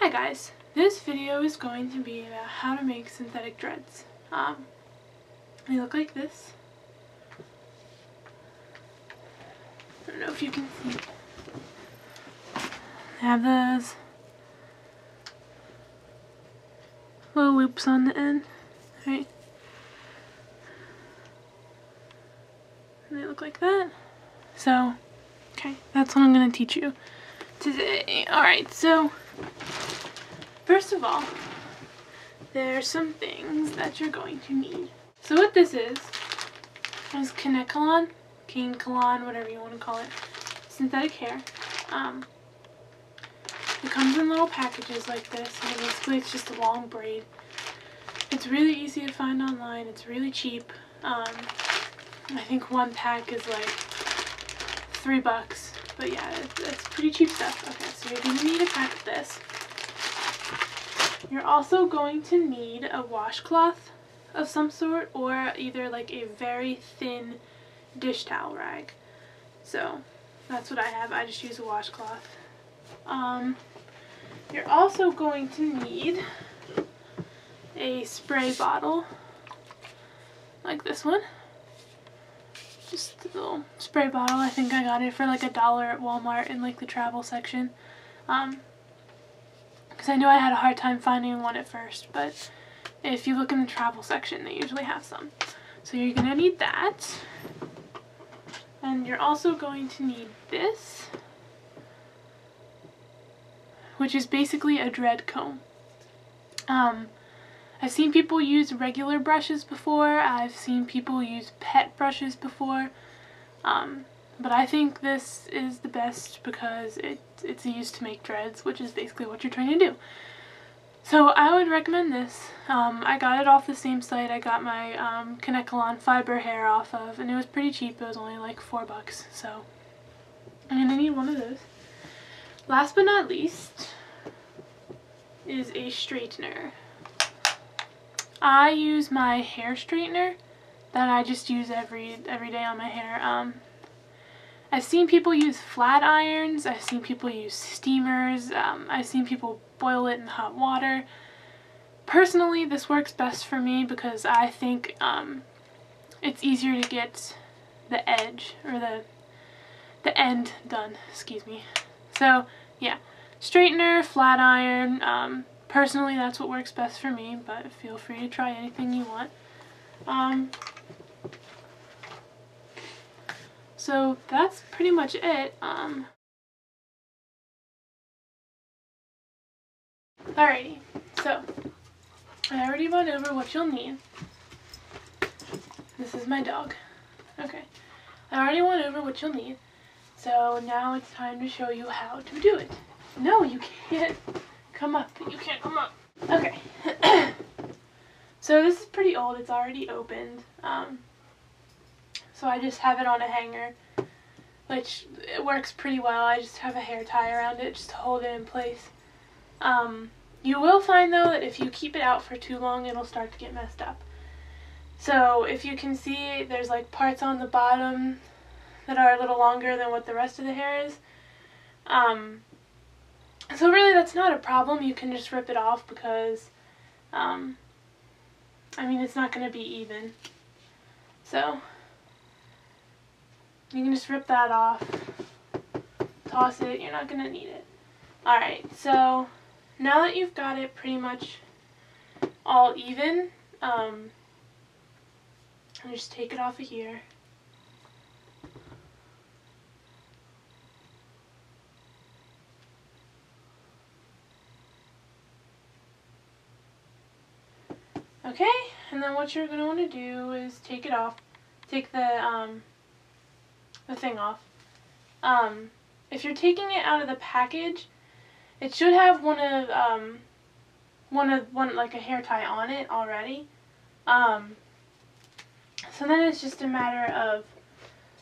Hi guys, this video is going to be about how to make synthetic dreads. They look like this. I don't know if you can see. They have those little loops on the end, right? And they look like that. So, okay, that's what I'm going to teach you today. Alright, so first of all, there are some things that you're going to need. So what this is cane colon, whatever you want to call it, synthetic hair. It comes in little packages like this, and basically it's just a long braid. It's really easy to find online, it's really cheap. I think one pack is like $3, but yeah, it's pretty cheap stuff. Okay, so you're going to need a pack of this. You're also going to need a washcloth of some sort, or either like a very thin dish towel rag. So that's what I have. I just use a washcloth. You're also going to need a spray bottle like this one. Just a little spray bottle. I think I got it for like $1 at Walmart in like the travel section. Because I knew I had a hard time finding one at first, but if you look in the travel section, they usually have some. So you're going to need that. And you're also going to need this, which is basically a dread comb. I've seen people use regular brushes before. I've seen people use pet brushes before. But I think this is the best because it's used to make dreads, which is basically what you're trying to do. So I would recommend this. I got it off the same site I got my cane fiber hair off of, and it was pretty cheap. It was only like $4, so I'm gonna need one of those. Last but not least is a straightener. I use my hair straightener that I just use every day on my hair. I've seen people use flat irons, I've seen people use steamers, I've seen people boil it in hot water. Personally, this works best for me because I think it's easier to get the edge, or the end done, excuse me. So yeah, straightener, flat iron, personally that's what works best for me, but feel free to try anything you want. So that's pretty much it. Alrighty, so I already went over what you'll need. This is my dog. Okay, I already went over what you'll need. So now it's time to show you how to do it. No, you can't come up. You can't come up. Okay. So this is pretty old. It's already opened. So I just have it on a hanger, which it works pretty well. I just have a hair tie around it just to hold it in place. You will find though that if you keep it out for too long, it'll start to get messed up. So if you can see, there's like parts on the bottom that are a little longer than what the rest of the hair is. So really that's not a problem. You can just rip it off because, I mean, it's not going to be even. So you can just rip that off, toss it, you're not going to need it. Alright, so now that you've got it pretty much all even, just take it off of here. Okay, and then what you're going to want to do is take it off, take the thing off. If you're taking it out of the package, it should have one like a hair tie on it already. So then it's just a matter of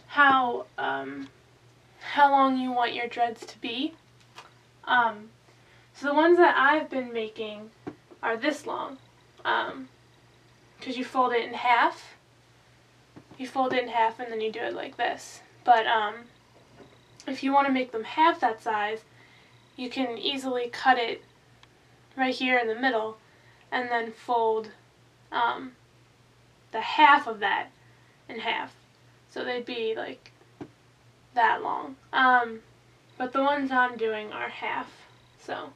how long you want your dreads to be. So the ones that I've been making are this long. Because you fold it in half. You fold it in half and then you do it like this. But if you want to make them half that size, you can easily cut it right here in the middle, and then fold the half of that in half. So they'd be like that long. But the ones I'm doing are half. So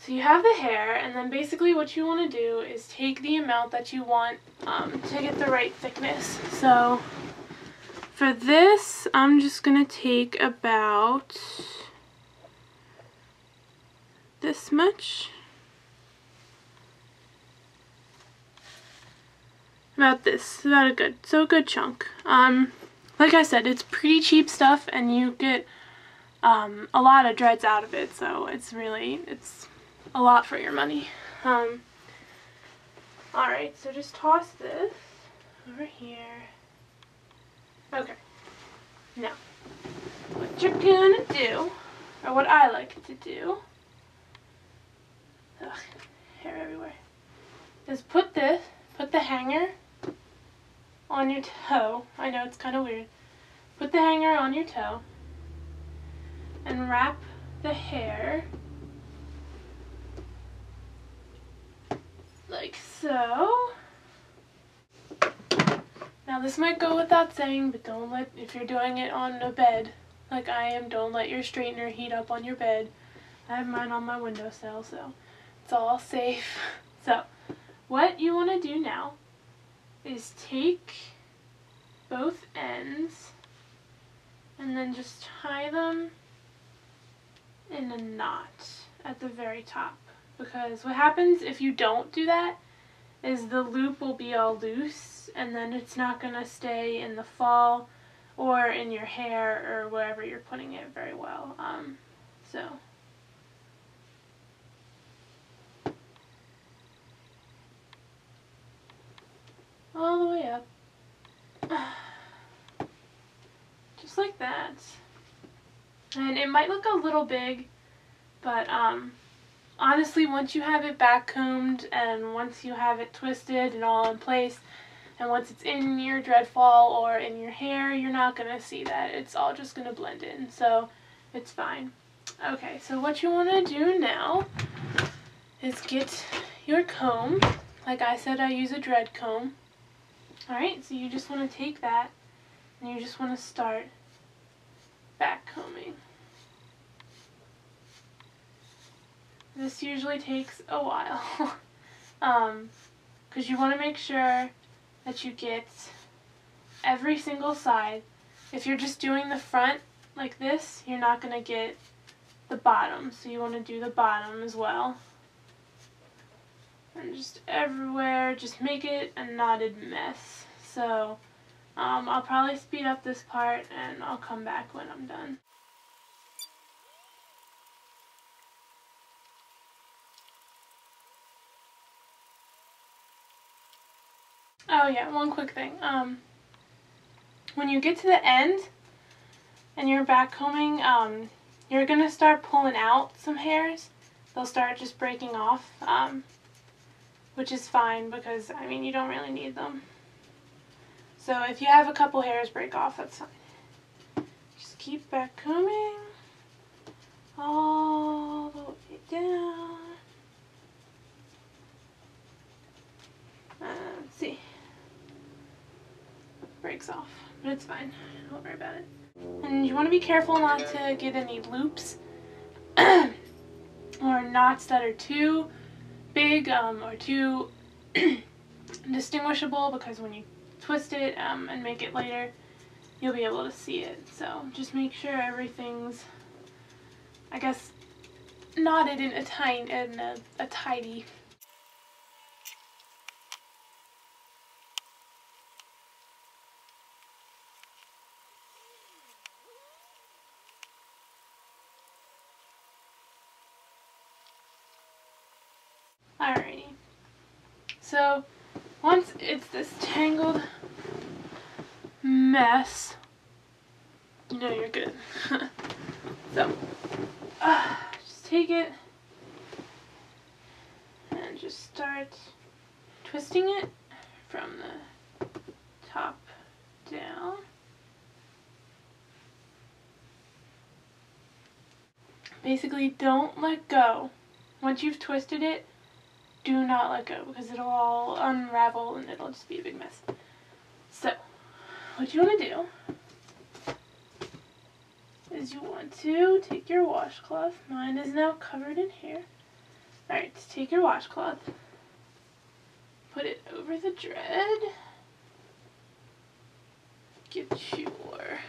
you have the hair, and then basically what you want to do is take the amount that you want to get the right thickness. So for this, I'm just going to take about this much. About this, about a good chunk. Like I said, it's pretty cheap stuff, and you get a lot of dreads out of it, so it's a lot for your money. Alright, so just toss this over here. Okay, now, what you're gonna do, or what I like to do, ugh, hair everywhere, is put the hanger on your toe. I know it's kind of weird. Put the hanger on your toe and wrap the hair like so. Now this might go without saying, but if you're doing it on a bed like I am, don't let your straightener heat up on your bed. I have mine on my windowsill, so it's all safe. So what you want to do now is take both ends and then just tie them in a knot at the very top, because what happens if you don't do that is the loop will be all loose, and then it's not going to stay in the fall or in your hair or wherever you're putting it very well. So all the way up, just like that. And it might look a little big, but honestly, once you have it back combed and once you have it twisted and all in place, and once it's in your dread fall or in your hair, you're not going to see that. It's all just going to blend in, so it's fine. Okay, so what you want to do now is get your comb. Like I said, I use a dread comb. Alright, so you just want to take that and you just want to start back combing. This usually takes a while because you want to make sure that you get every single side. If you're just doing the front like this, you're not going to get the bottom, so you want to do the bottom as well. And just everywhere, just make it a knotted mess. So I'll probably speed up this part and I'll come back when I'm done. Oh yeah, one quick thing. When you get to the end and you're back combing, you're gonna start pulling out some hairs. They'll start just breaking off, which is fine because, I mean, you don't really need them. So if you have a couple hairs break off, that's fine. Just keep back combing all the way down. Let's see. Breaks off, but it's fine. Don't worry about it. And you want to be careful not to get any loops or knots that are too big or too distinguishable, because when you twist it and make it later, you'll be able to see it. So just make sure everything's, I guess, knotted in a tidy. Alrighty, so once it's this tangled mess, you know you're good. So, just take it and just start twisting it from the top down. Basically, don't let go once you've twisted it, do not let go because it'll all unravel and it'll just be a big mess. So, what you want to do is you want to take your washcloth. Mine is now covered in hair. Alright, take your washcloth, put it over the dread, get your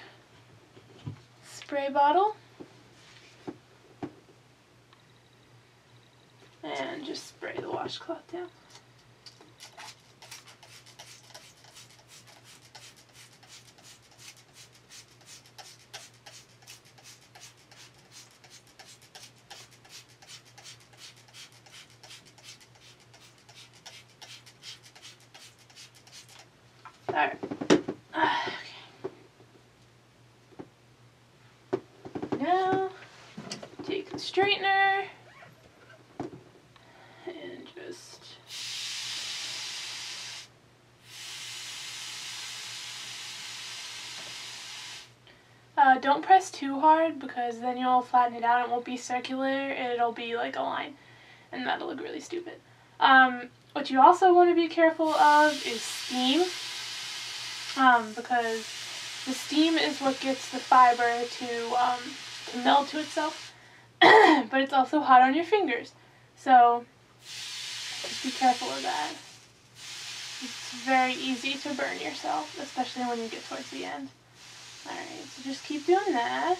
spray bottle, and just spray the washcloth down. Alright. Okay. Now, take the straightener and just don't press too hard because then you'll flatten it out. It won't be circular, it'll be like a line, and that'll look really stupid. What you also want to be careful of is steam. Because the steam is what gets the fiber to meld to itself, but it's also hot on your fingers, so just be careful of that. It's very easy to burn yourself, especially when you get towards the end. Alright, so just keep doing that.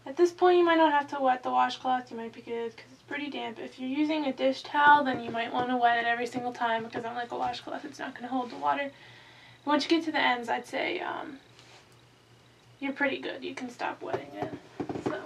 At this point, you might not have to wet the washcloth. You might be good because it's pretty damp. If you're using a dish towel, then you might want to wet it every single time because unlike a washcloth, it's not going to hold the water. Once you get to the ends, I'd say you're pretty good. You can stop wetting it. So.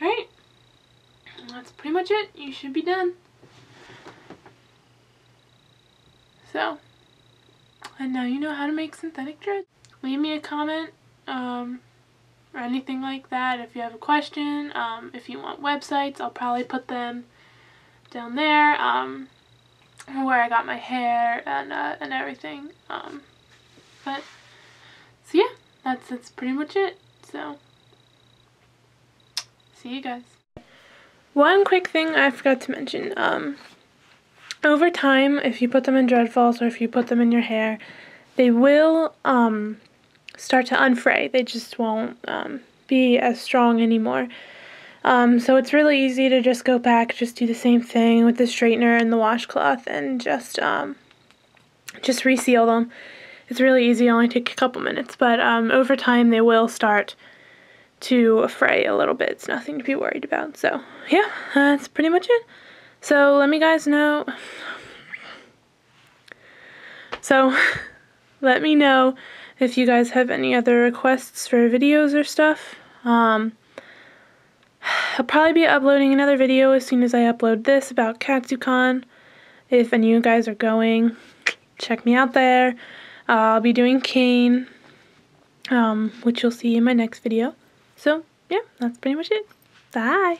Alright, that's pretty much it. You should be done. So, and now you know how to make synthetic dread. Leave me a comment or anything like that if you have a question. If you want websites, I'll probably put them down there where I got my hair and everything. But so yeah, that's pretty much it. So. See you guys. One quick thing I forgot to mention. Over time, if you put them in dread falls or if you put them in your hair, they will start to unfray. They just won't be as strong anymore. So it's really easy to just go back, just do the same thing with the straightener and the washcloth and just reseal them. It's really easy, only take a couple minutes, but over time they will start to fray a little bit. It's nothing to be worried about. So yeah, that's pretty much it. So let me know if you guys have any other requests for videos or stuff. I'll probably be uploading another video as soon as I upload this about Katsucon. If any of you guys are going, check me out there. I'll be doing cane, which you'll see in my next video. So, yeah, that's pretty much it. Bye!